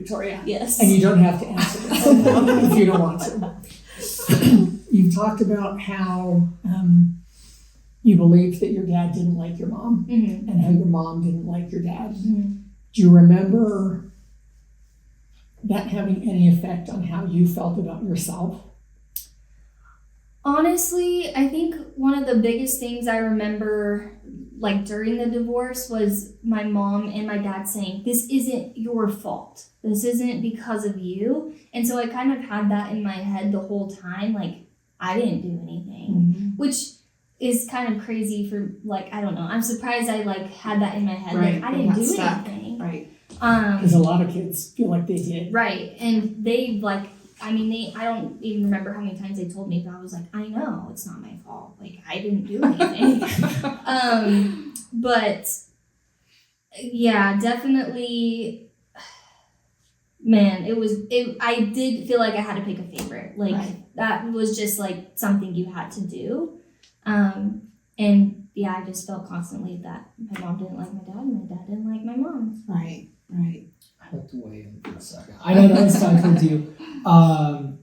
Victoria. Yes. And you don't have to answer this if you don't want to. You've talked about how you believed that your dad didn't like your mom, Mm-hmm. and how your mom didn't like your dad. Mm-hmm. Do you remember that having any effect on how you felt about yourself? Honestly, I think one of the biggest things I remember, like during the divorce, was my mom and my dad saying, "This isn't your fault. This isn't because of you." And so I kind of had that in my head the whole time, like, I didn't do anything, which is kind of crazy for, like, I don't know. I'm surprised I, like, had that in my head. Right. Like, I didn't do Stuck. anything. Right. Because a lot of kids feel like they did. Right. And they, like, I don't even remember how many times they told me, but I was like, I know it's not my fault. Like, I didn't do anything. But yeah, definitely, man, I did feel like I had to pick a favorite. Like, that was just like something you had to do. And yeah, I just felt constantly that my mom didn't like my dad and my dad didn't like my mom. Right. I'd like to weigh in for a second. I don't know it's time towards you. I'm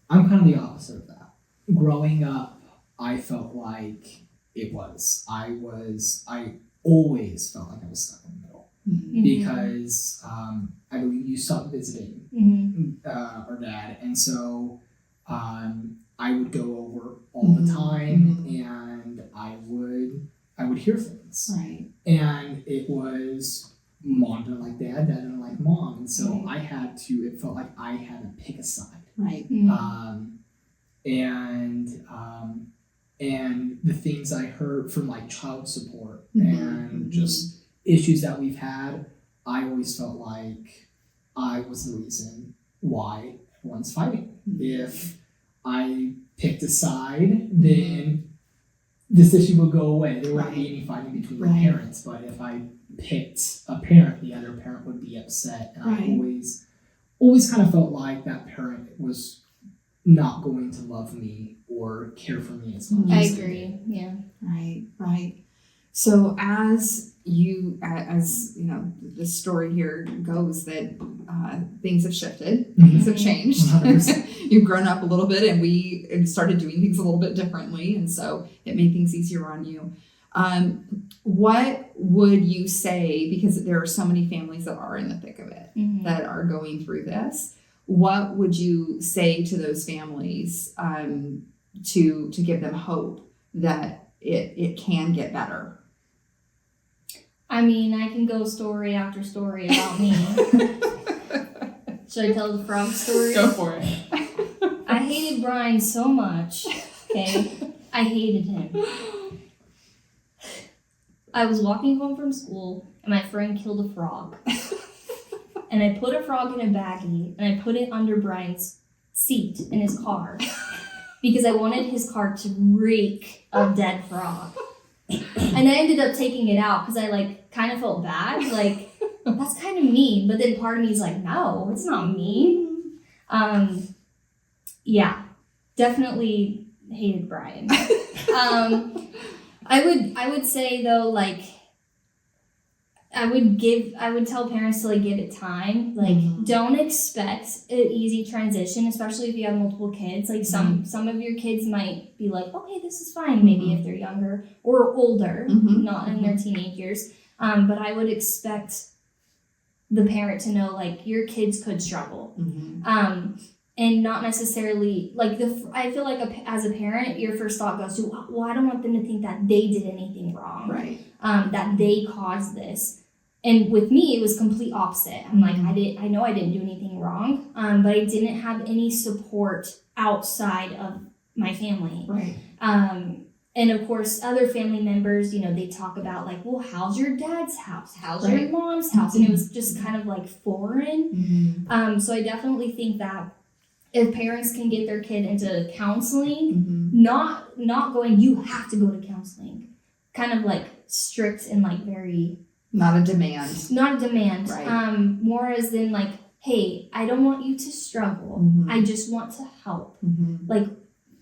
kind of the opposite of that. Growing up, I felt like I always felt like I was stuck in the middle. Mm-hmm. Because I believe you stopped visiting Mm-hmm. our dad, and so I would go over all the time, and I would hear things, Right. and it was mom didn't like dad, dad didn't like mom, and so it felt like I had to pick a side. Right. And the things I heard from like child support and just issues that we've had, I always felt like I was the reason why everyone's fighting. If I picked a side, then this issue would go away. There wouldn't be any fighting between the parents, but if I picked a parent, the other parent would be upset, and I always kind of felt like that parent was not going to love me or care for me as much. I as they agree. did. Yeah. Right. So as you know, the story here goes that things have shifted, things have changed. 100%. You've grown up a little bit, and we started doing things a little bit differently, and so it made things easier on you. What would you say, because there are so many families that are in the thick of it, that are going through this, what would you say to those families to give them hope that it can get better? I mean, I can go story after story about me. Should I tell the frog story? Go for it. I hated Brian so much. Okay, I hated him. I was walking home from school, and my friend killed a frog. And I put a frog in a baggie, and I put it under Brian's seat in his car because I wanted his car to reek of dead frog. And I ended up taking it out because I like kind of felt bad, like that's kind of mean. But then part of me is like, no, it's not mean. Yeah, definitely hated Brian. I would say though, like, I would tell parents to like give it time. Like, don't expect an easy transition, especially if you have multiple kids. Like some of your kids might be like, okay, this is fine. Maybe if they're younger or older, not in their teenage years. But I would expect the parent to know like your kids could struggle. And not necessarily like I feel like as a parent, your first thought goes to, well, I don't want them to think that they did anything wrong, Right. That they caused this. And with me, it was complete opposite. I'm like, I know I didn't do anything wrong, but I didn't have any support outside of my family. Right. And of course, other family members, you know, they talk about like, well, how's your dad's house? How's your mom's house? And it was just kind of like foreign. So I definitely think that if parents can get their kid into counseling, not going, you have to go to counseling, kind of like strict and like very... Not a demand. Not a demand. Right. More as in like, hey, I don't want you to struggle. I just want to help. Like,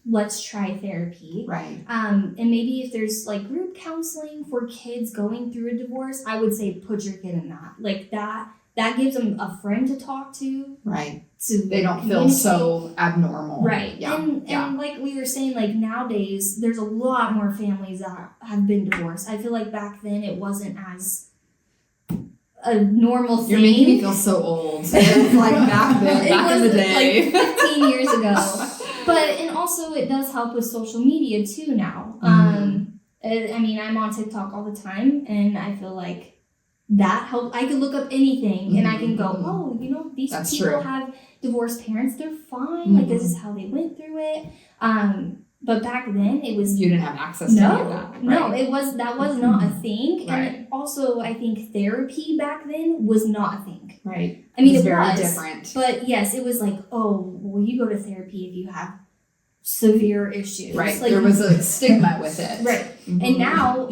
let's try therapy. Right. And maybe if there's like group counseling for kids going through a divorce, I would say put your kid in that. Like that that gives them a friend to talk to. Right. To They don't feel communicate. so abnormal. Right. Yeah. And like we were saying, like nowadays there's a lot more families that have been divorced. I feel like back then it wasn't as a normal thing. You're making me feel so old. It's like back then, back in the day. Like 15 years ago. But, and also it does help with social media too now. I mean, I'm on TikTok all the time, and I feel like that helps. I can look up anything, and I can go, oh, you know, these That's people true. have divorced parents. They're fine. Like, this is how they went through it. But back then, it was You didn't have access to any of that. Right? no, that was not a thing. Right. And also, I think therapy back then was not a thing. Right. I mean, It's it very was different. But yes, it was like, oh, well, you go to therapy if you have severe issues. Right. Like, There was a stigma with it. right. Mhm. And now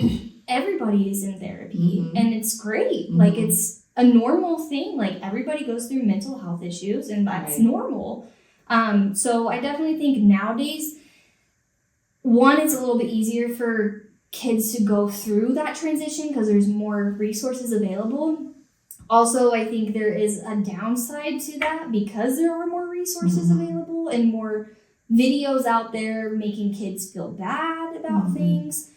everybody is in therapy, Mhm. and it's great. Mhm. Like, it's a normal thing. Like, everybody goes through mental health issues, and that's Right. normal. So I definitely think nowadays, one, it's a little bit easier for kids to go through that transition because there's more resources available. Also, I think there is a downside to that because there are more resources Mhm. available and more videos out there making kids feel bad about Mhm. things.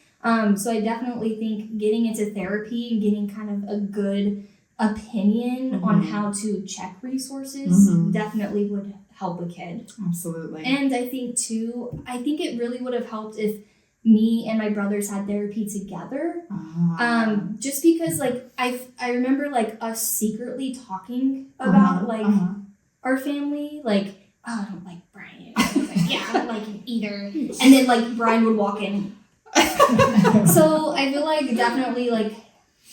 So I definitely think getting into therapy and getting kind of a good opinion on Mhm. how to check resources Mhm. definitely would help a kid. Absolutely. And I think too, I think it really would have helped if me and my brothers had therapy together. Just because like I remember like us secretly talking about like our family, like, oh, I don't like Brian. I was like, yeah, I don't like him either. And then like Brian would walk in. So I feel like definitely like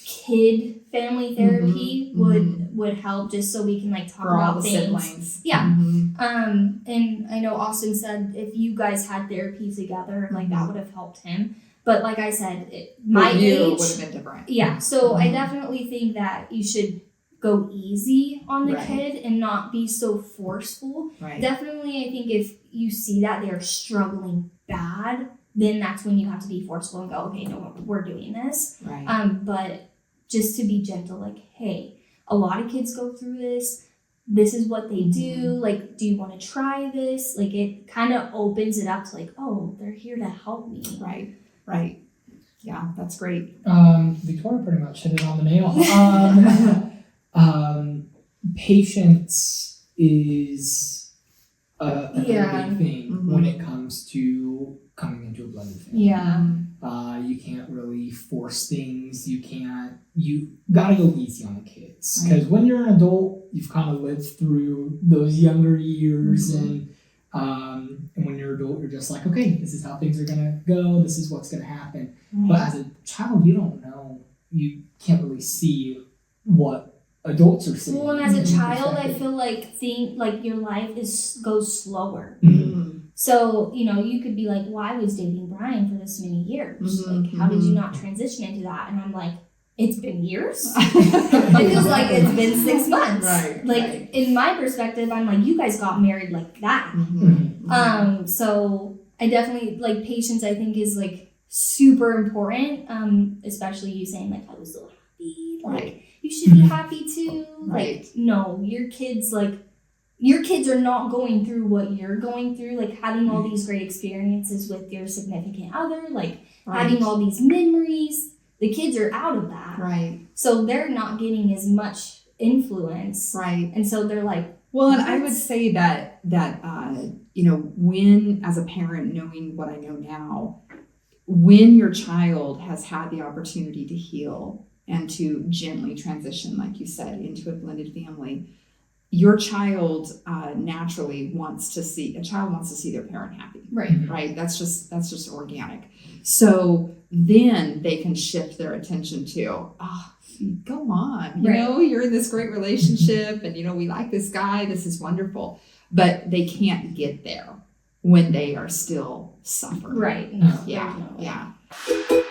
kid family therapy would help just so we can like talk For all about the things. siblings. Yeah. Mhm. And I know Austin said if you guys had therapy together, like that would have helped him. But like I said, my For you, age it would have been different. yeah, so I Mhm. definitely think that you should go easy on the Right. kid and not be so forceful. Right. Definitely, I think if you see that they're struggling bad, then that's when you have to be forceful and go, okay, no, we're doing this. Right. But just to be gentle, like, hey, a lot of kids go through this. This is what they do. Like, do you want to try this? Like, it kind of opens it up to like, oh, they're here to help me. Right. Right. Yeah, that's great. Victoria pretty much hit it on the nail. Patience is a Yeah. big thing Mhm. when it comes to coming into a blended family. Yeah. You can't really force things. You gotta go easy on the kids. Because when you're an adult, you've kind of lived through those younger years and when you're an adult, you're just like, okay, this is how things are gonna go, this is what's gonna happen. But as a child, you don't know. You can't really see what adults are seeing. Well, and as a from child, I perspective. feel like your life goes slower. Mhm. So, you know, you could be like, well, I was dating Brian for this many years. Mhm, Like, how did you mhm. not transition into that? And I'm like, it's been years. It feels like it's been 6 months. Right, Like, right. in my perspective, I'm like, you guys got married like that. Mhm. So I definitely, like, patience, I think, is, like, super important. Especially you saying, like, I was so happy. Like, Right. you should be happy too. Right. Like, no, your kids are not going through what you're going through, like having all these great experiences with your significant other, like having all these memories. The kids are out of that. Right. So they're not getting as much influence. Right. And so they're like, Well, and I would say that you know, when as a parent, knowing what I know now, when your child has had the opportunity to heal and to gently transition, like you said, into a blended family, your child naturally wants to see their parent happy. right. Right. That's just organic. So then they can shift their attention to, go on, you Right. know, you're in this great relationship and, you know, we like this guy, this is wonderful, but they can't get there when they are still suffering. Right. No, Yeah. there's no way. Yeah.